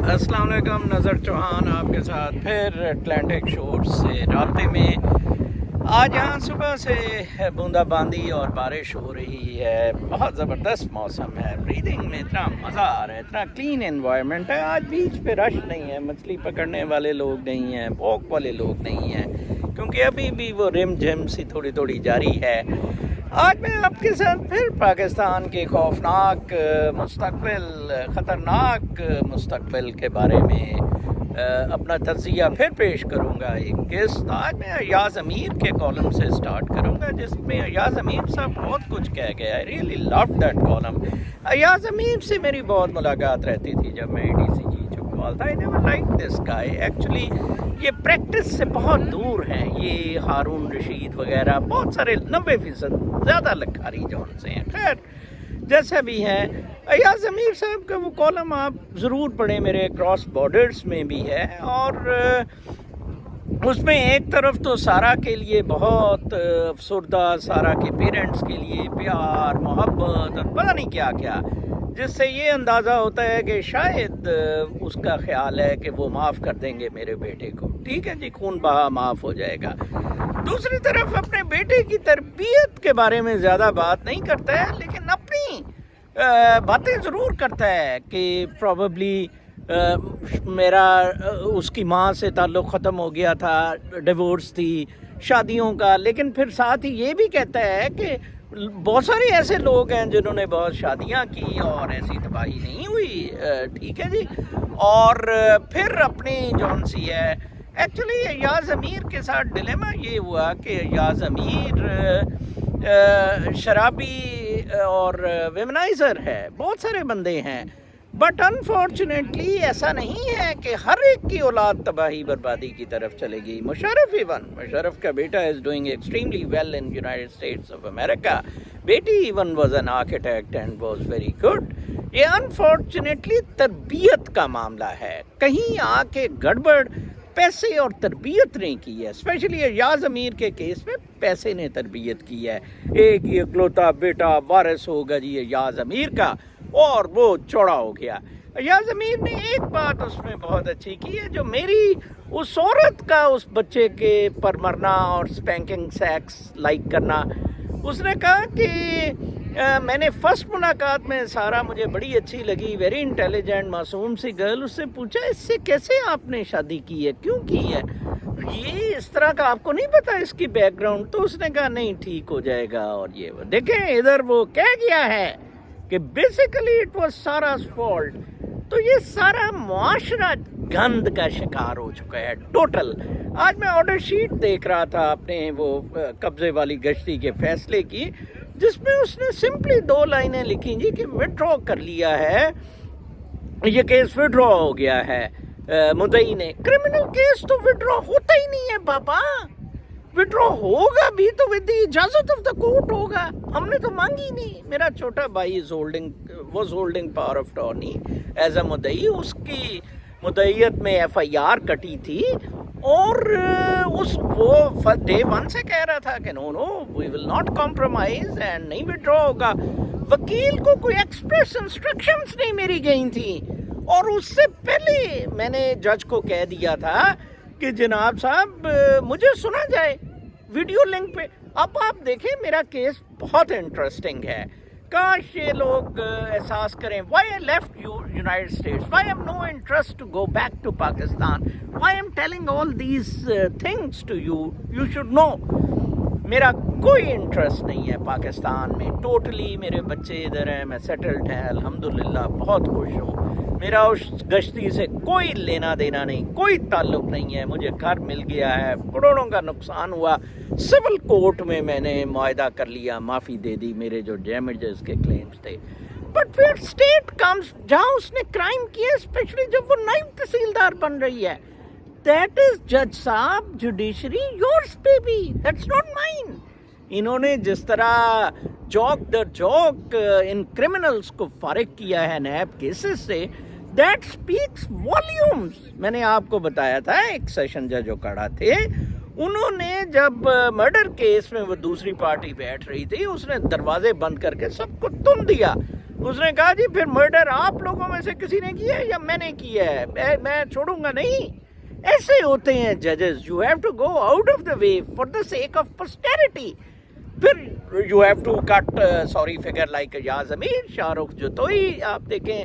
अस्सलाम वालेकुम, नज़र चौहान आपके साथ फिर अटलांटिक शोर से राब्ते में। आज यहाँ सुबह से बूंदाबांदी और बारिश हो रही है। बहुत ज़बरदस्त मौसम है, ब्रीदिंग में इतना मज़ा आ रहा है, इतना क्लीन एनवायरनमेंट है। आज बीच पे रश नहीं है, मछली पकड़ने वाले लोग नहीं हैं, वॉक वाले लोग नहीं हैं, क्योंकि अभी भी वो रिम झिम सी थोड़ी थोड़ी जारी है। आज मैं आपके साथ फिर पाकिस्तान के खौफनाक मुस्तकबिल, ख़तरनाक मुस्तकबिल के बारे में अपना तज़किया फिर पेश करूँगा। एक किस्त आज मैं अय्याज़ अमीर के कॉलम से स्टार्ट करूँगा, जिसमें अय्याज़ अमीर साहब बहुत कुछ कह गया। I really love that column. Ayaz Amir से मेरी बहुत मुलाकात रहती थी जब मैं ADCG चौकवाल था। I never like this guy. Actually ये प्रैक्टिस से बहुत दूर हैं। ये हारून रशीद वगैरह बहुत सारे 90% ज़्यादा लखारी जौन से हैं। खैर जैसा भी हैं, अय्याज़ अमीर साहब का वो कॉलम आप ज़रूर पढ़ें, मेरे क्रॉस बॉर्डर्स में भी है। और उसमें एक तरफ तो सारा के लिए बहुत अफसरदा, सारा के पेरेंट्स के लिए प्यार मोहब्बत और पता नहीं क्या क्या, जिससे ये अंदाज़ा होता है कि शायद उसका ख्याल है कि वो माफ़ कर देंगे मेरे बेटे को। ठीक है जी, खून बहा माफ़ हो जाएगा। दूसरी तरफ अपने बेटे की तरबियत के बारे में ज़्यादा बात नहीं करता है, लेकिन अपनी बातें ज़रूर करता है कि प्रॉबली मेरा उसकी माँ से ताल्लुक़ ख़त्म हो गया था, डिवोर्स थी, शादियों का। लेकिन फिर साथ ही ये भी कहता है कि बहुत सारे ऐसे लोग हैं जिन्होंने बहुत शादियां की और ऐसी तबाही नहीं हुई। ठीक है जी। और फिर अपनी जौन सी है, एक्चुअली अय्याज़ अमीर के साथ डिलेमा ये हुआ कि अय्याज़ अमीर शराबी और वेमनाइज़र है, बहुत सारे बंदे हैं। बट अनफॉर्चुनेटली ऐसा नहीं है कि हर एक की औलाद तबाही बर्बादी की तरफ चलेगी। मुशर्रफ का बेटा is doing extremely well in United States of America. बेटी even was an architect and was very good. ये अनफॉर्चुनेटली तरबियत का मामला है। कहीं आके गड़बड़ पैसे और तरबियत ने की है। स्पेशली अय्याज़ अमीर के केस में पैसे ने तरबियत की है। एक ये इकलौता बेटा वारिस होगा जी अय्याज़ अमीर का, और वो चौड़ा हो गया। अय्याज़ अमीर ने एक बात उसमें बहुत अच्छी की है, जो मेरी उस औरत का उस बच्चे के पर मरना और स्पैंकिंग सेक्स लाइक करना। उसने कहा कि मैंने फर्स्ट मुलाकात में सारा मुझे बड़ी अच्छी लगी, वेरी इंटेलिजेंट मासूम सी गर्ल। उससे पूछा इससे कैसे आपने शादी की है, क्यों की है, ये इस तरह का आपको नहीं पता इसकी बैकग्राउंड? तो उसने कहा नहीं, ठीक हो जाएगा। और ये देखें इधर वो कह गया है कि बेसिकली इट वाज सारा's फॉल्ट। तो ये सारा मुआशरा गंद का शिकार हो चुका है टोटल। आज मैं ऑर्डर शीट देख रहा था अपने वो कब्जे वाली गश्ती के फैसले की, जिसमें उसने सिंपली 2 लाइनें लिखी जी कि विड्रॉ कर लिया है, ये केस विड्रॉ हो गया है मुद्दई ने। क्रिमिनल केस तो विड्रॉ होता ही नहीं है बाबा। विड्रॉ होगा भी तो विद द इजाजत ऑफ द कोर्ट होगा। हमने तो मांगी नहीं। मेरा छोटा भाई was holding power of attorney as a मुद्दई। उसकी मुद्दईयत में FIR कटी थी और वो डे 1 से कह रहा था कि no we will not compromise and नहीं विड्रॉ होगा। वकील को कोई एक्सप्रेस इंस्ट्रक्शंस नहीं मेरी गई थी, और उससे पहले मैंने जज को कह दिया था कि जनाब साहब मुझे सुना जाए वीडियो लिंक पे। अब आप देखें मेरा केस बहुत इंटरेस्टिंग है। काश ये लोग एहसास करें why I left United States, why I have no interest to go back to Pakistan, why I am telling all these things to you, you should know. मेरा कोई इंटरेस्ट नहीं है पाकिस्तान में टोटली। मेरे बच्चे इधर हैं, मैं सेटल्ड है अल्हम्दुलिल्लाह, बहुत खुश हूँ। मेरा उस गश्ती से कोई लेना देना नहीं, कोई ताल्लुक़ नहीं है। मुझे घर मिल गया है, करोड़ों का नुकसान हुआ, सिविल कोर्ट में मैंने मुआहदा कर लिया, माफ़ी दे दी मेरे जो डैमेजेस के क्लेम्स थे। बट फिर स्टेट कम्स जहाँ उसने क्राइम किया, स्पेशली जब वो नायब तहसीलदार बन रही है, दैट इज जज साहब judiciary yours baby, that's not mine. इन्होंने जिस तरह जॉक दर जॉक इन क्रिमिनल्स को फारिग किया है नैब केसेस से, दैट स्पीक्स वॉल्यूम्स। मैंने आपको बताया था एक सेशन जज जो खड़ा थे, उन्होंने जब मर्डर केस में वो दूसरी पार्टी बैठ रही थी, उसने दरवाजे बंद करके सबको तुम दिया। اس نے کہا جی پھر مرڈر آپ لوگوں میں سے کسی نے کیا ہے یا میں نے کیا ہے، میں چھوڑوں گا نہیں. ایسے ہوتے ہیں ججز. You have to go out of the way for the sake of posterity. پھر you have to cut sorry figure like Ayaz Amir, Shahrukh Jatoi. آپ دیکھیں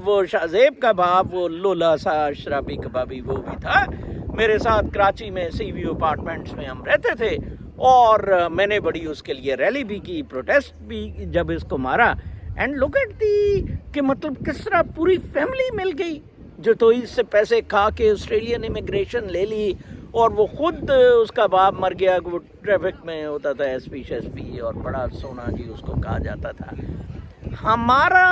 وہ شاہ زیب کا باپ، وہ لولا سا شرابی کبابی، وہ بھی تھا میرے ساتھ کراچی میں سی وی اپارٹمنٹس میں ہم رہتے تھے، اور میں نے بڑی اس کے لیے ریلی بھی کی، پروٹیسٹ بھی جب اس کو مارا. اینڈ لک ایٹ دی کہ مطلب کس طرح پوری فیملی مل گئی جو تو اس سے پیسے کھا کے آسٹریلین امیگریشن لے لی، اور وہ خود اس کا باپ مر گیا. وہ ٹریفک میں ہوتا تھا ایس پی اور بڑا سونا جی اس کو کہا جاتا تھا. ہمارا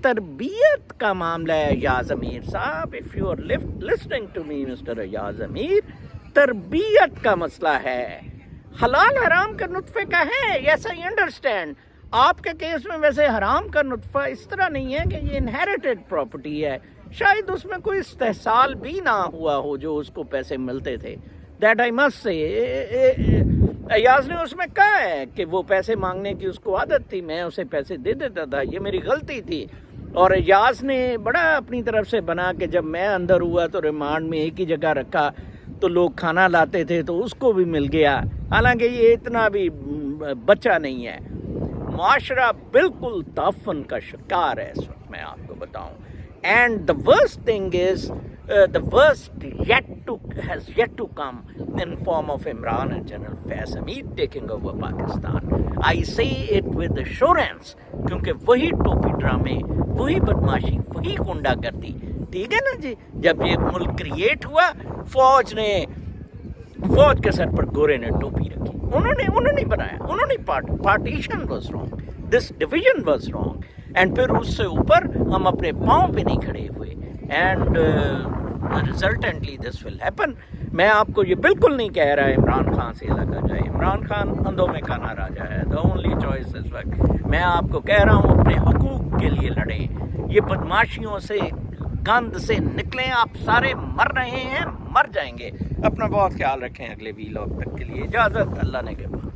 تربیت کا معاملہ ہے Ayaz Amir sahab. If you are listening to me Mr Ayaz Amir, تربیت کا مسئلہ ہے. حلال حرام کا نطفے کا ہے، یس آئی انڈرسٹینڈ. آپ کے کیس میں ویسے حرام کا نطفہ اس طرح نہیں ہے کہ یہ انہیریٹڈ پراپرٹی ہے، شاید اس میں کوئی استحصال بھی نہ ہوا ہو جو اس کو پیسے ملتے تھے. دیٹ آئی مسٹ سے. ایاز نے اس میں کہا ہے کہ وہ پیسے مانگنے کی اس کو عادت تھی، میں اسے پیسے دے دیتا تھا، یہ میری غلطی تھی. اور ایاز نے بڑا اپنی طرف سے بنا کہ جب میں اندر ہوا تو ریمانڈ میں ایک ہی جگہ رکھا تو لوگ کھانا لاتے تھے تو اس کو بھی مل گیا، حالانکہ یہ اتنا بھی بچہ نہیں ہے. معاشرہ بالکل تعفن کا شکار ہے اس وقت، میں آپ کو بتاؤں. And the worst thing is the worst has yet to come in form of Imran and General Faiz Hamid taking over Pakistan. I say it with assurance کیونکہ وہی ٹوپی ڈرامے، وہی بدماشی، وہی گنڈا گردی. ٹھیک ہے نا جی. جب یہ ملک کریٹ ہوا، فوج کے سر پر گورے نے ٹوپی رکھی. انہوں نے بنایا، انہوں نے partition was wrong, this division was wrong. And پھر اس سے اوپر ہم اپنے پاؤں پہ نہیں کھڑے ہوئے. And resultantly this will happen. میں آپ کو یہ بالکل نہیں کہہ رہا ہے عمران خان سے لگا جائے. عمران خان اندھوں میں کانا راجا ہے، دا اونلی چوائس اس وقت. میں آپ کو کہہ رہا ہوں اپنے حقوق کے لیے لڑیں، یہ بدماشیوں سے گند سے نکلیں. آپ سارے مر رہے ہیں، مر جائیں گے. اپنا بہت خیال رکھیں. اگلے ویلاگ تک کے لیے اجازت. اللہ نے کے بعد.